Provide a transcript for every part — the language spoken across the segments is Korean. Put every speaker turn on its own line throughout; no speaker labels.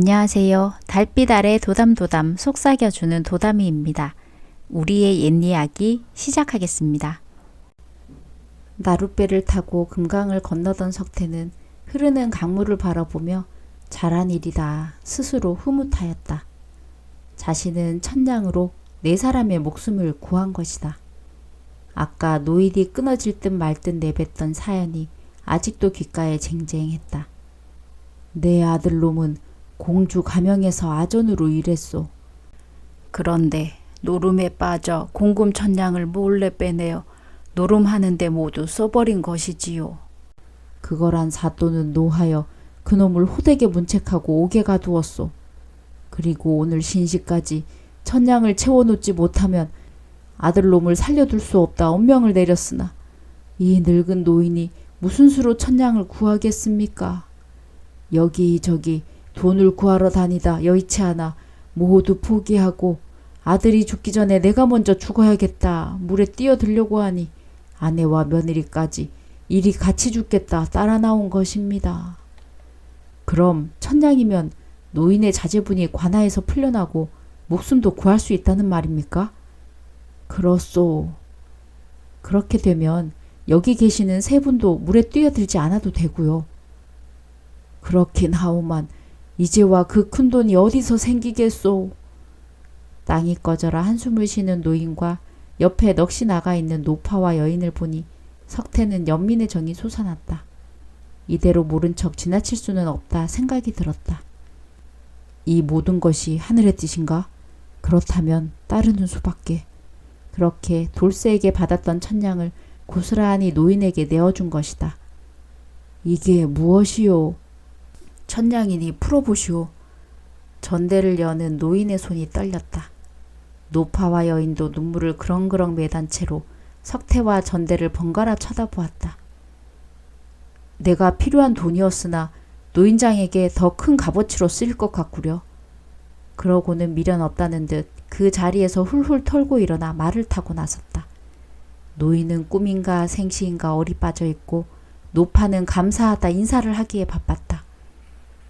안녕하세요. 달빛 아래 도담도담 속삭여주는 도담이입니다. 우리의 옛 이야기 시작하겠습니다. 나룻배를 타고 금강을 건너던 석태는 흐르는 강물을 바라보며 잘한 일이다 스스로 흐뭇하였다. 자신은 천냥으로 네 사람의 목숨을 구한 것이다. 아까 노인이 끊어질 듯 말 듯 내뱉던 사연이 아직도 귓가에 쟁쟁했다. 내 아들놈은 공주 가명에서 아전으로 일했소. 그런데 노름에 빠져 공금 천냥을 몰래 빼내어 노름하는데 모두 써버린 것이지요. 그거란 사또는 노하여 그놈을 호되게 문책하고 옥에 가두었소. 그리고 오늘 신시까지 천냥을 채워놓지 못하면 아들놈을 살려둘 수 없다 엄명을 내렸으나 이 늙은 노인이 무슨 수로 천냥을 구하겠습니까? 여기저기 돈을 구하러 다니다 여의치 않아 모두 포기하고 아들이 죽기 전에 내가 먼저 죽어야겠다 물에 뛰어들려고 하니 아내와 며느리까지 이리 같이 죽겠다 따라 나온 것입니다. 그럼 천냥이면 노인의 자제분이 관하에서 풀려나고 목숨도 구할 수 있다는 말입니까? 그렇소. 그렇게 되면 여기 계시는 세 분도 물에 뛰어들지 않아도 되고요. 그렇긴 하오만 이제와 그 큰돈이 어디서 생기겠소. 땅이 꺼져라 한숨을 쉬는 노인과 옆에 넋이 나가 있는 노파와 여인을 보니 석태는 연민의 정이 솟아났다. 이대로 모른 척 지나칠 수는 없다 생각이 들었다. 이 모든 것이 하늘의 뜻인가? 그렇다면 따르는 수밖에. 그렇게 돌쇠에게 받았던 천냥을 고스란히 노인에게 내어준 것이다. 이게 무엇이요? 천냥이니 풀어보시오. 전대를 여는 노인의 손이 떨렸다. 노파와 여인도 눈물을 그렁그렁 매단 채로 석태와 전대를 번갈아 쳐다보았다. 내가 필요한 돈이었으나 노인장에게 더 큰 값어치로 쓰일 것 같구려. 그러고는 미련 없다는 듯 그 자리에서 훌훌 털고 일어나 말을 타고 나섰다. 노인은 꿈인가 생시인가 얼이 빠져 있고 노파는 감사하다 인사를 하기에 바빴다.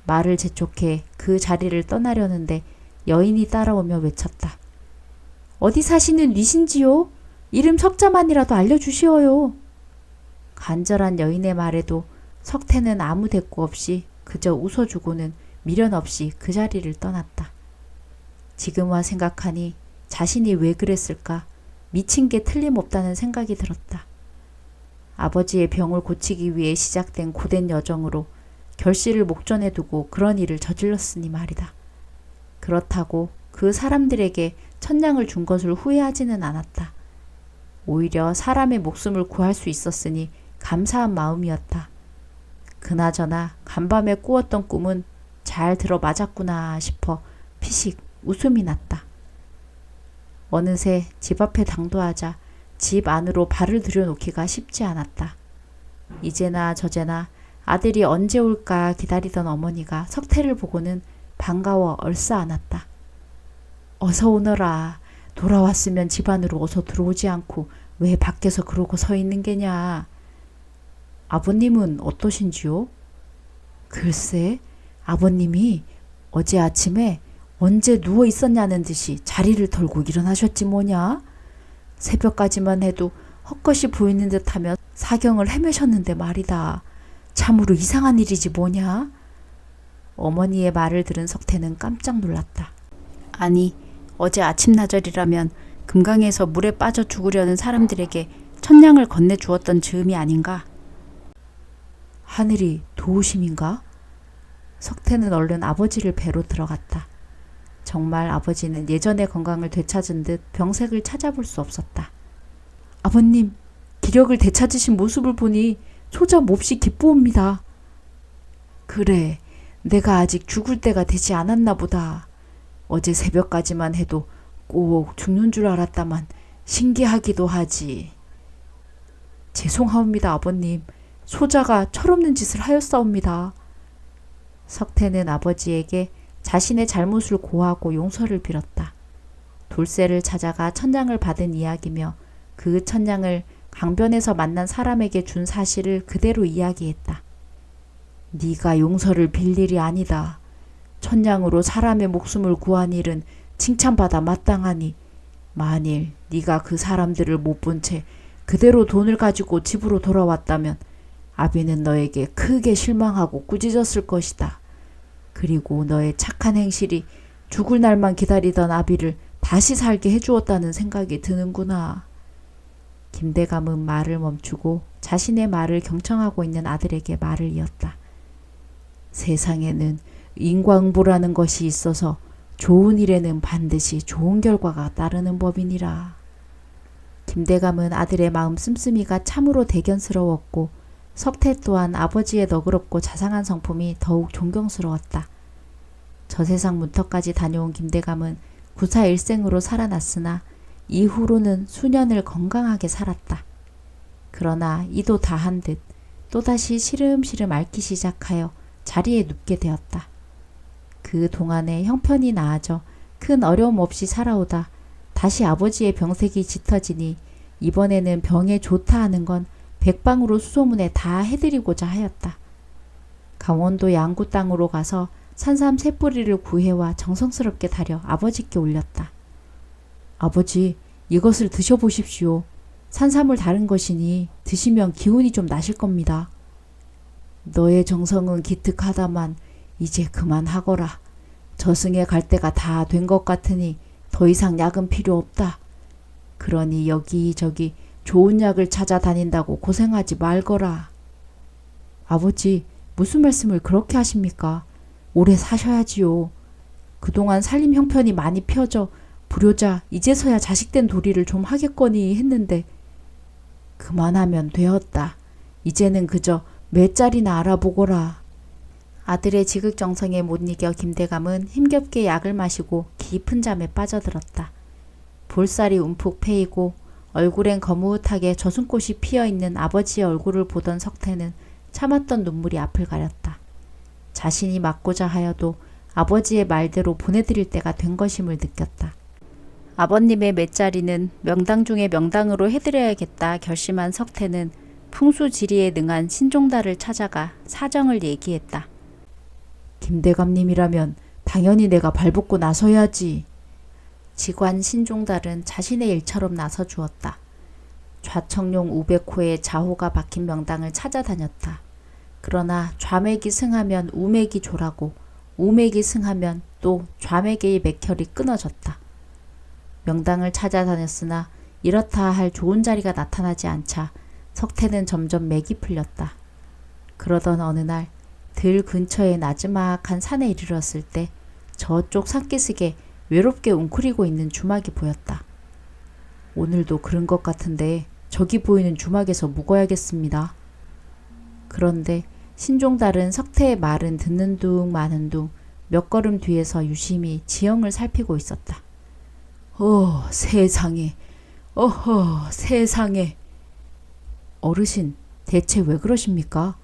말을 재촉해 그 자리를 떠나려는데 여인이 따라오며 외쳤다. 어디 사시는 뉘신지요? 이름 석자만이라도 알려주시어요. 간절한 여인의 말에도 석태는 아무 대꾸 없이 그저 웃어주고는 미련 없이 그 자리를 떠났다. 지금 와 생각하니 자신이 왜 그랬을까? 미친 게 틀림없다는 생각이 들었다. 아버지의 병을 고치기 위해 시작된 고된 여정으로 결실을 목전에 두고 그런 일을 저질렀으니 말이다. 그렇다고 그 사람들에게 천냥을 준 것을 후회하지는 않았다. 오히려 사람의 목숨을 구할 수 있었으니 감사한 마음이었다. 그나저나 간밤에 꾸었던 꿈은 잘 들어맞았구나 싶어 피식 웃음이 났다. 어느새 집 앞에 당도하자 집 안으로 발을 들여놓기가 쉽지 않았다. 이제나 저제나 아들이 언제 올까 기다리던 어머니가 석태를 보고는 반가워 얼싸안았다. 어서 오너라. 돌아왔으면 집 안으로 어서 들어오지 않고 왜 밖에서 그러고 서 있는 게냐. 아버님은 어떠신지요? 글쎄 아버님이 어제 아침에 언제 누워 있었냐는 듯이 자리를 털고 일어나셨지 뭐냐. 새벽까지만 해도 헛것이 보이는 듯하며 사경을 헤매셨는데 말이다. 참으로 이상한 일이지 뭐냐. 어머니의 말을 들은 석태는 깜짝 놀랐다. 아니 어제 아침나절이라면 금강에서 물에 빠져 죽으려는 사람들에게 천냥을 건네주었던 즈음이 아닌가. 하늘이 도우심인가? 석태는 얼른 아버지를 뵈러 들어갔다. 정말 아버지는 예전의 건강을 되찾은 듯 병색을 찾아볼 수 없었다. 아버님, 기력을 되찾으신 모습을 보니 소자 몹시 기쁘옵니다. 그래, 내가 아직 죽을 때가 되지 않았나 보다. 어제 새벽까지만 해도 꼭 죽는 줄 알았다만 신기하기도 하지. 죄송하옵니다, 아버님. 소자가 철없는 짓을 하였사옵니다. 석태는 아버지에게 자신의 잘못을 고하고 용서를 빌었다. 돌쇠를 찾아가 천냥을 받은 이야기며 그 천냥을 강변에서 만난 사람에게 준 사실을 그대로 이야기했다. 네가 용서를 빌 일이 아니다. 천냥으로 사람의 목숨을 구한 일은 칭찬받아 마땅하니 만일 네가 그 사람들을 못 본 채 그대로 돈을 가지고 집으로 돌아왔다면 아비는 너에게 크게 실망하고 꾸짖었을 것이다. 그리고 너의 착한 행실이 죽을 날만 기다리던 아비를 다시 살게 해주었다는 생각이 드는구나. 김대감은 말을 멈추고 자신의 말을 경청하고 있는 아들에게 말을 이었다. 세상에는 인과응보라는 것이 있어서 좋은 일에는 반드시 좋은 결과가 따르는 법이니라. 김대감은 아들의 마음 씀씀이가 참으로 대견스러웠고 석태 또한 아버지의 너그럽고 자상한 성품이 더욱 존경스러웠다. 저 세상 문턱까지 다녀온 김대감은 구사일생으로 살아났으나 이후로는 수년을 건강하게 살았다. 그러나 이도 다한 듯 또다시 시름시름 앓기 시작하여 자리에 눕게 되었다. 그 동안에 형편이 나아져 큰 어려움 없이 살아오다 다시 아버지의 병색이 짙어지니 이번에는 병에 좋다 하는 건 백방으로 수소문에 다 해드리고자 하였다. 강원도 양구 땅으로 가서 산삼 세 뿌리를 구해와 정성스럽게 다려 아버지께 올렸다. 아버지, 이것을 드셔보십시오. 산삼을 다른 것이니 드시면 기운이 좀 나실 겁니다. 너의 정성은 기특하다만 이제 그만하거라. 저승에 갈 때가 다 된 것 같으니 더 이상 약은 필요 없다. 그러니 여기저기 좋은 약을 찾아다닌다고 고생하지 말거라. 아버지, 무슨 말씀을 그렇게 하십니까? 오래 사셔야지요. 그동안 살림 형편이 많이 펴져 불효자 이제서야 자식된 도리를 좀 하겠거니 했는데 그만하면 되었다. 이제는 그저 몇 자리나 알아보거라. 아들의 지극정성에 못 이겨 김대감은 힘겹게 약을 마시고 깊은 잠에 빠져들었다. 볼살이 움푹 패이고 얼굴엔 거무하게 저순꽃이 피어있는 아버지의 얼굴을 보던 석태는 참았던 눈물이 앞을 가렸다. 자신이 맞고자 하여도 아버지의 말대로 보내드릴 때가 된 것임을 느꼈다. 아버님의 맷자리는 명당 중에 명당으로 해드려야겠다 결심한 석태는 풍수지리에 능한 신종달을 찾아가 사정을 얘기했다. 김대감님이라면 당연히 내가 발벗고 나서야지. 직관 신종달은 자신의 일처럼 나서 주었다. 좌청룡 우백호에 자호가 박힌 명당을 찾아다녔다. 그러나 좌맥이 승하면 우맥이 조라고 우맥이 승하면 또 좌맥의 맥혈이 끊어졌다. 명당을 찾아다녔으나 이렇다 할 좋은 자리가 나타나지 않자 석태는 점점 맥이 풀렸다. 그러던 어느 날 들 근처의 나지막한 산에 이르렀을 때 저쪽 산기슭에 외롭게 웅크리고 있는 주막이 보였다. 오늘도 그런 것 같은데 저기 보이는 주막에서 묵어야겠습니다. 그런데 신종달은 석태의 말은 듣는 둥 마는 둥 몇 걸음 뒤에서 유심히 지형을 살피고 있었다. 세상에, 어허 세상에. 어르신, 대체 왜 그러십니까?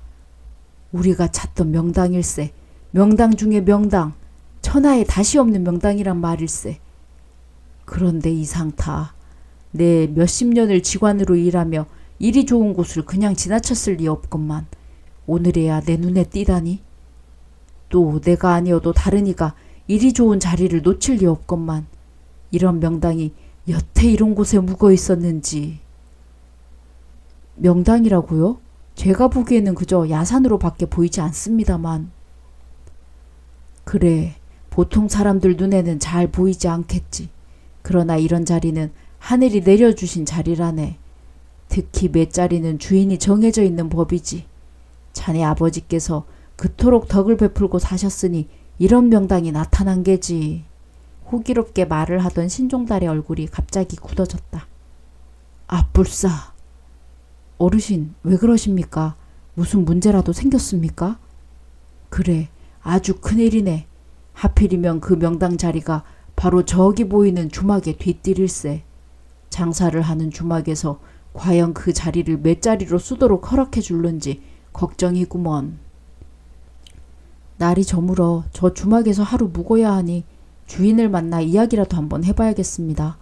우리가 찾던 명당일세, 명당 중에 명당, 천하에 다시 없는 명당이란 말일세. 그런데 이상타. 내 몇십 년을 직관으로 일하며 일이 좋은 곳을 그냥 지나쳤을 리 없건만 오늘에야 내 눈에 띄다니. 또 내가 아니어도 다른 이가 일이 좋은 자리를 놓칠 리 없건만 이런 명당이 여태 이런 곳에 묵어 있었는지. 명당이라고요? 제가 보기에는 그저 야산으로 밖에 보이지 않습니다만. 그래, 보통 사람들 눈에는 잘 보이지 않겠지. 그러나 이런 자리는 하늘이 내려주신 자리라네. 특히 몇 자리는 주인이 정해져 있는 법이지. 자네 아버지께서 그토록 덕을 베풀고 사셨으니 이런 명당이 나타난 게지. 호기롭게 말을 하던 신종달의 얼굴이 갑자기 굳어졌다. 아뿔싸. 어르신, 왜 그러십니까? 무슨 문제라도 생겼습니까? 그래, 아주 큰일이네. 하필이면 그 명당 자리가 바로 저기 보이는 주막의 뒷뜰일세. 장사를 하는 주막에서 과연 그 자리를 몇 자리로 쓰도록 허락해 줄는지 걱정이구먼. 날이 저물어 저 주막에서 하루 묵어야 하니 주인을 만나 이야기라도 한번 해봐야겠습니다.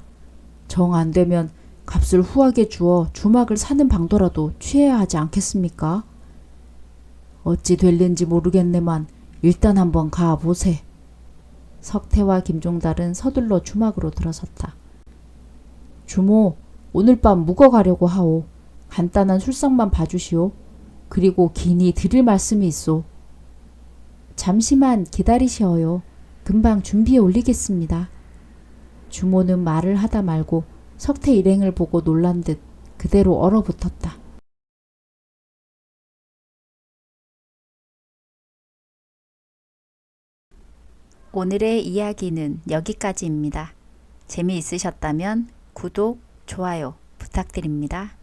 정 안 되면 값을 후하게 주어 주막을 사는 방도라도 취해야 하지 않겠습니까? 어찌 될는지 모르겠네만 일단 한번 가보세. 석태와 김종달은 서둘러 주막으로 들어섰다. 주모, 오늘 밤 묵어 가려고 하오. 간단한 술상만 봐주시오. 그리고 긴히 드릴 말씀이 있소. 잠시만 기다리시어요. 금방 준비해 올리겠습니다. 주모는 말을 하다 말고 석태 일행을 보고 놀란 듯 그대로 얼어붙었다. 오늘의 이야기는 여기까지입니다. 재미있으셨다면 구독, 좋아요 부탁드립니다.